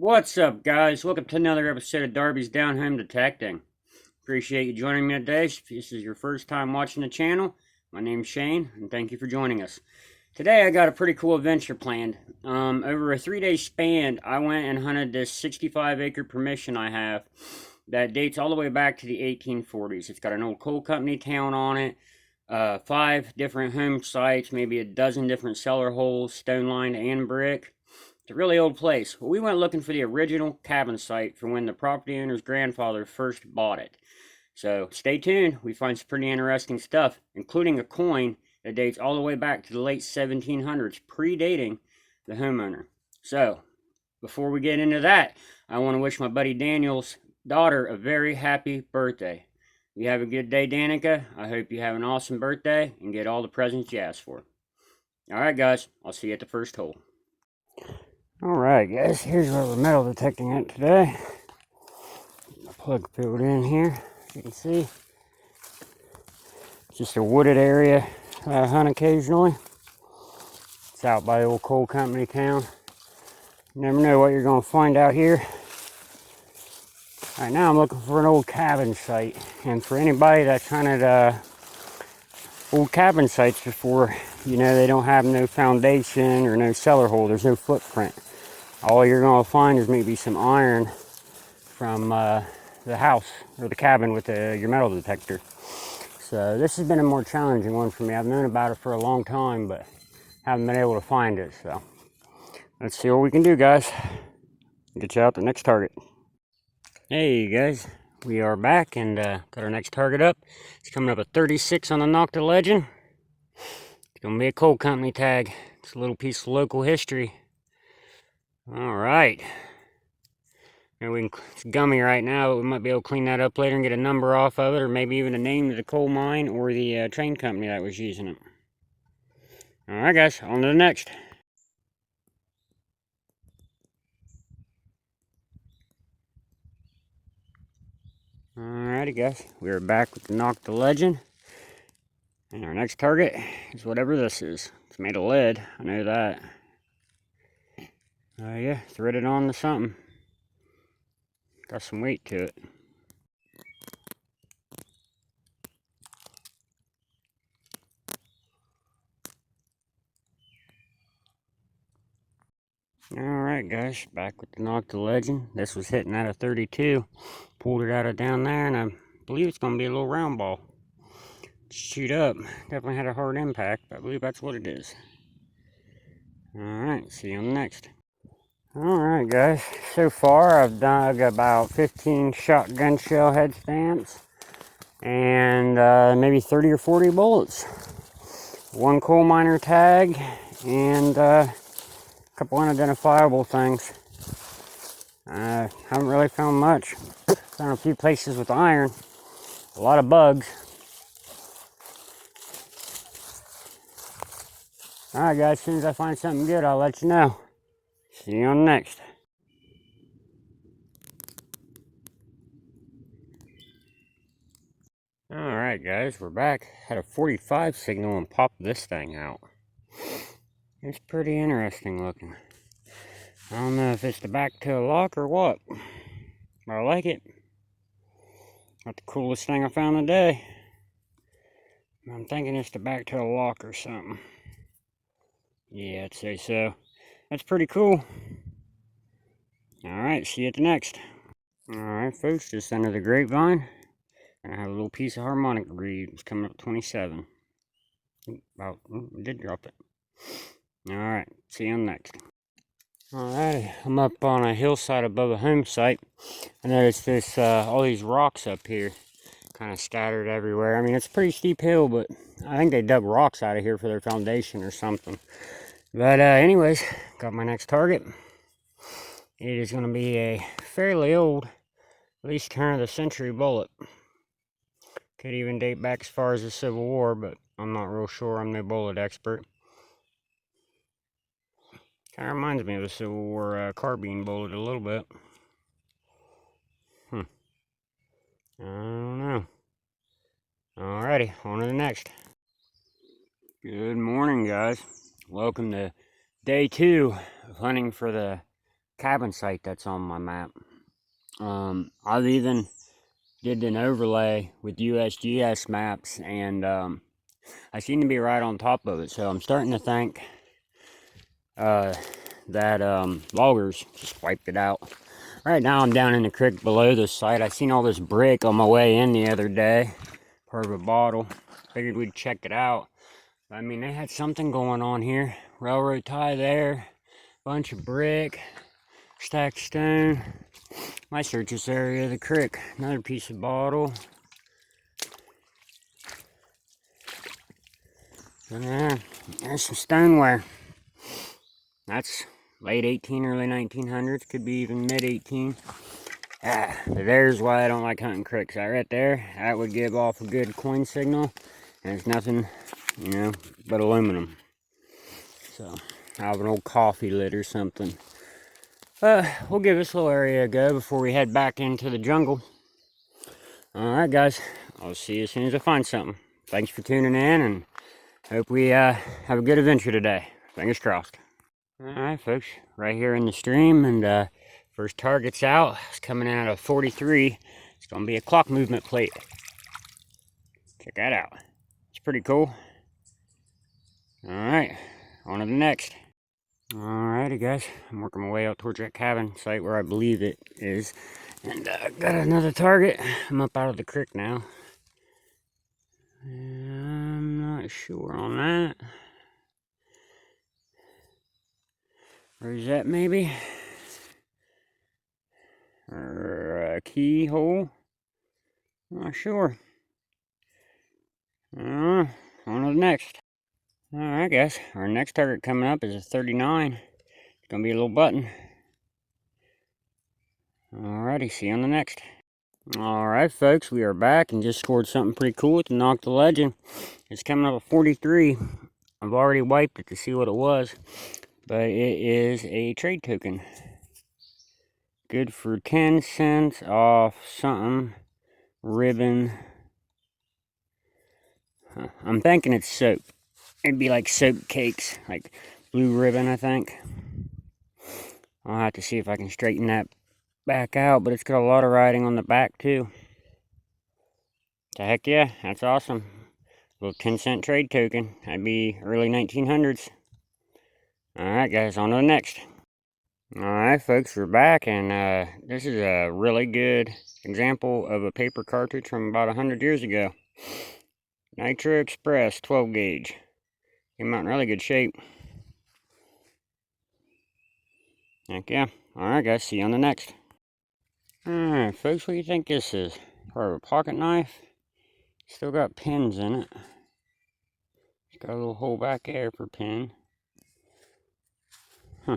What's up, guys? Welcome to another episode of Darby's Down Home Detecting. Appreciate you joining me today. If this is your first time watching the channel, my name's Shane, and thank you for joining us. Today, I got a pretty cool adventure planned. Over a 3-day span, I went and hunted this 65-acre permission I have that dates all the way back to the 1840s. It's got an old coal company town on it, 5 different home sites, maybe a dozen different cellar holes, stone lined and brick. It's a really old place. Well, we went looking for the original cabin site from when the property owner's grandfather first bought it. So stay tuned. We find some pretty interesting stuff, including a coin that dates all the way back to the late 1700s, predating the homeowner. So before we get into that, I want to wish my buddy Daniel's daughter a very happy birthday. You have a good day, Danica. I hope you have an awesome birthday and get all the presents you asked for. Alright guys, I'll see you at the first hole. Alright guys, here's where we're metal detecting at today. The plug filled in here, as you can see. It's just a wooded area I hunt occasionally. It's out by the old coal company town. You never know what you're going to find out here. Right now I'm looking for an old cabin site. And for anybody that's hunted old cabin sites before, you know they don't have no foundation or no cellar hole. There's no footprint. All you're going to find is maybe some iron from the house or the cabin with your metal detector. So this has been a more challenging one for me. I've known about it for a long time, but haven't been able to find it. So let's see what we can do, guys. Get you out the next target. Hey guys, we are back and got our next target up. It's coming up at 36 on the Nokta legend. It's going to be a coal company tag. It's a little piece of local history. Alright. It's gummy right now, but we might be able to clean that up later and get a number off of it, or maybe even a name of the coal mine or the train company that was using it. Alright guys, on to the next. Alrighty guys, we are back with the Nokta legend. And our next target is whatever this is. It's made of lead, I know that. Yeah, threaded on to something. Got some weight to it. Alright guys, back with the Nokta legend. This was hitting out of 32. Pulled it out of down there, and I believe it's going to be a little round ball. Shoot up. Definitely had a hard impact, but I believe that's what it is. Alright, see you on the next. Alright guys, so far I've dug about 15 shotgun shell head stamps and maybe 30 or 40 bullets. One coal miner tag and a couple unidentifiable things. Haven't really found much. Found a few places with iron, a lot of bugs. Alright guys, as soon as I find something good, I'll let you know. See you on the next. Alright guys, we're back. Had a 45 signal and popped this thing out. It's pretty interesting looking. I don't know if it's the back to a lock or what, but I like it. Not the coolest thing I found today. I'm thinking it's the back to a lock or something. Yeah, I'd say so. That's pretty cool. Alright, see you at the next. Alright folks, just under the grapevine, I have a little piece of harmonic reed. It's coming up 27. About, I did drop it. Alright, see you on the next. Alright, I'm up on a hillside above a home site. I noticed this, all these rocks up here, kind of scattered everywhere. I mean, it's a pretty steep hill, but I think they dug rocks out of here for their foundation or something. But anyways, got my next target. It is going to be a fairly old, at least turn of the century bullet. Could even date back as far as the Civil War, but I'm not real sure. I'm no bullet expert. Kind of reminds me of a Civil War carbine bullet a little bit. I don't know. Alrighty, on to the next. Good morning, guys. Welcome to day 2 of hunting for the cabin site that's on my map. I've even did an overlay with USGS maps, and I seem to be right on top of it. So I'm starting to think that loggers just wiped it out. Right now I'm down in the creek below this site. I seen all this brick on my way in the other day, part of a bottle. Figured we'd check it out. I mean, they had something going on here. Railroad tie there, bunch of brick, stacked stone. Might search this area of the creek. Another piece of bottle. And there's some stoneware. That's late 18, early 1900s. Could be even mid 18. There's why I don't like hunting creeks. That right there, that would give off a good coin signal. And it's nothing, you know, but aluminum. So, I have an old coffee lid or something. We'll give this little area a go before we head back into the jungle. Alright guys, I'll see you as soon as I find something. Thanks for tuning in, and hope we have a good adventure today. Fingers crossed. Alright folks, right here in the stream, and first target's out. It's coming out of 43. It's going to be a clock movement plate. Check that out. It's pretty cool. Alright, on to the next. Alrighty guys, I'm working my way out towards that cabin site where I believe it is. And got another target. I'm up out of the creek now. I'm not sure on that. Or is that maybe? Or a keyhole? Not sure. On to the next. Alright guys, our next target coming up is a 39. It's going to be a little button. Alrighty, see you on the next. Alright folks, we are back and just scored something pretty cool with the Nokta Legend. It's coming up at 43. I've already wiped it to see what it was, but it is a trade token. Good for 10 cents off something. Ribbon. I'm thinking it's soap. It'd be like soap cakes, like blue ribbon, I think. I'll have to see if I can straighten that back out, but it's got a lot of writing on the back too. So heck yeah, that's awesome. Little 10-cent trade token. That'd be early 1900s. Alright guys, on to the next. Alright folks, we're back, and this is a really good example of a paper cartridge from about 100 years ago. Nitro Express 12 gauge. Came out in really good shape. Heck yeah. Alright guys, see you on the next. Alright folks, what do you think this is? Part of a pocket knife. Still got pins in it. It's got a little hole back there for pin. Huh.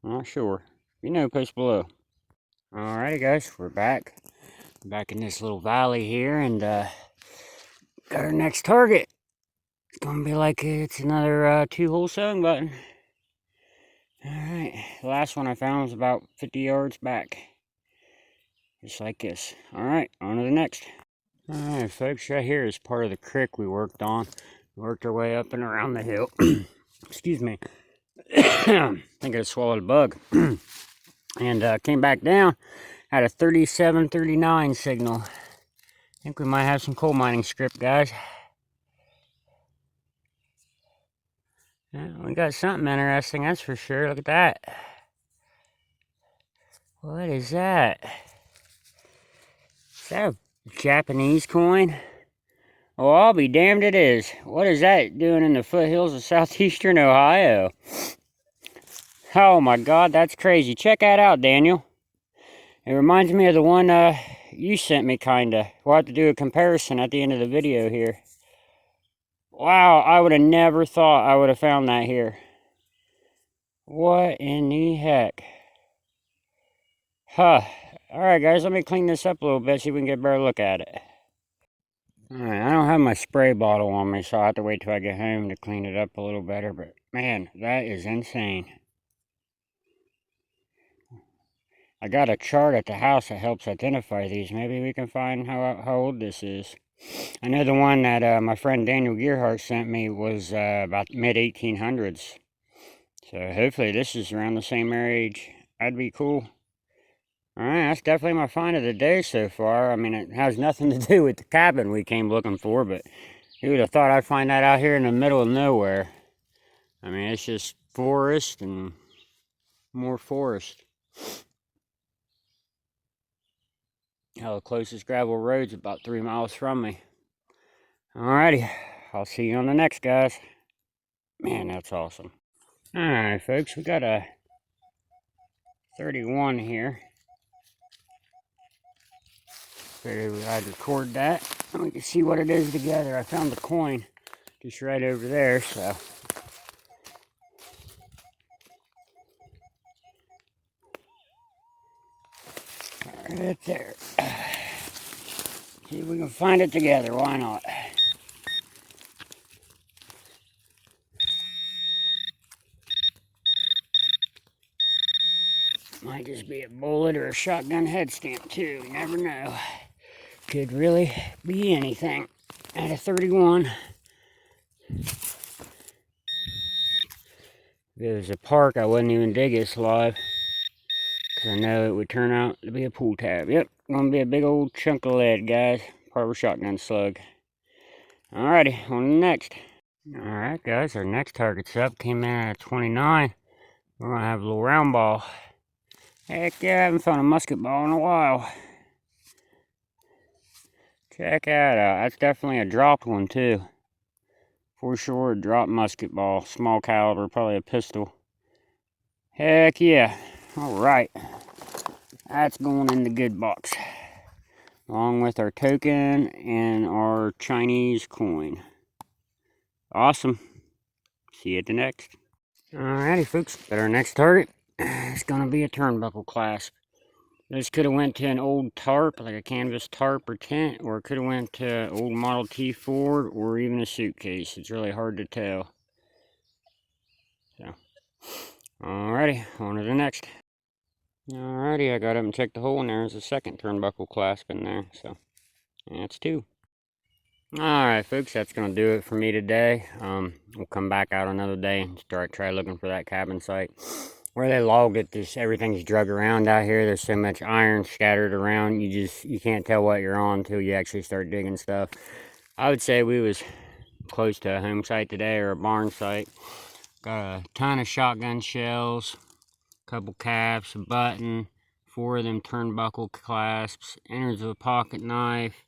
I'm not sure. If you know, post below. Alrighty guys, we're back. Back in this little valley here, and got our next target. It's gonna be like it's another 2-hole sewing button. Alright, the last one I found was about 50 yards back. Just like this. Alright, on to the next. Alright folks, right here is part of the creek we worked on. We worked our way up and around the hill. Excuse me. I think I swallowed a bug. And came back down. Had a 3739 signal. I think we might have some coal mining script, guys. Yeah, we got something interesting, that's for sure. Look at that. What is that? Is that a Japanese coin? Oh, I'll be damned it is. What is that doing in the foothills of Southeastern Ohio? Oh my god, that's crazy. Check that out, Daniel. It reminds me of the one you sent me, kinda. We'll have to do a comparison at the end of the video here. Wow, I would have never thought I would have found that here. What in the heck? Huh. Alright guys, let me clean this up a little bit, see if we can get a better look at it. Alright, I don't have my spray bottle on me, so I'll have to wait till I get home to clean it up a little better. But man, that is insane. I got a chart at the house that helps identify these. Maybe we can find how old this is. I know the one that my friend Daniel Gearhart sent me was about mid-1800s. So hopefully this is around the same age That'd be cool. Alright, that's definitely my find of the day so far. I mean, it has nothing to do with the cabin we came looking for, but who would have thought I'd find that out here in the middle of nowhere? I mean, it's just forest and more forest. Hell, the closest gravel road's about 3 miles from me. Alrighty, I'll see you on the next, guys. Man, that's awesome. Alright, folks, we got a 31 here. Figured I'd record that and we can see what it is together. I found the coin just right over there, so. Right there. See if we can find it together, why not? Might just be a bullet or a shotgun head stamp too, you never know. Could really be anything at a 31. If it was a park, I wouldn't even dig this live, because I know it would turn out to be a pull tab. Yep, gonna be a big old chunk of lead, guys. Part of a shotgun slug. Alrighty, on to the next. Alright, guys, our next target's up. Came in at a 29. We're gonna have a little round ball. Heck yeah, I haven't found a musket ball in a while. Check that out. That's definitely a dropped one too. For sure, a dropped musket ball. Small caliber, probably a pistol. Heck yeah. Alright. That's going in the good box. Along with our token and our Chinese coin. Awesome. See you at the next. Alrighty, folks. Got our next target. It's going to be a turnbuckle clasp. This could have went to an old tarp, like a canvas tarp or tent, or it could have went to old Model T Ford, or even a suitcase. It's really hard to tell. So, alrighty, on to the next. Alrighty, I got up and checked the hole, and there's a second turnbuckle clasp in there. So, that's 2. Alright, folks, that's going to do it for me today. We'll come back out another day and try looking for that cabin site. Where they logged it, just everything's drug around out here. There's so much iron scattered around, you can't tell what you're on until you actually start digging stuff. I would say we was close to a home site today, or a barn site. Got a ton of shotgun shells, a couple caps, a button, 4 of them turnbuckle clasps, innards of a pocket knife,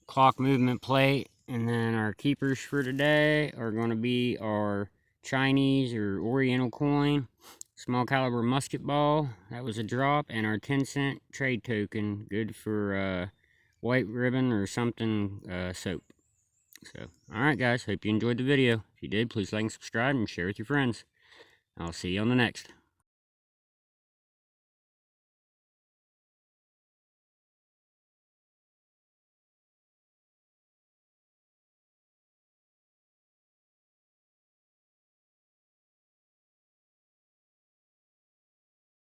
clock movement plate, and then our keepers for today are going to be our Chinese or Oriental coin, small caliber musket ball, that was a drop, and our 10-cent trade token, good for white ribbon or something soap. So, alright guys, hope you enjoyed the video. If you did, please like and subscribe and share with your friends. I'll see you on the next.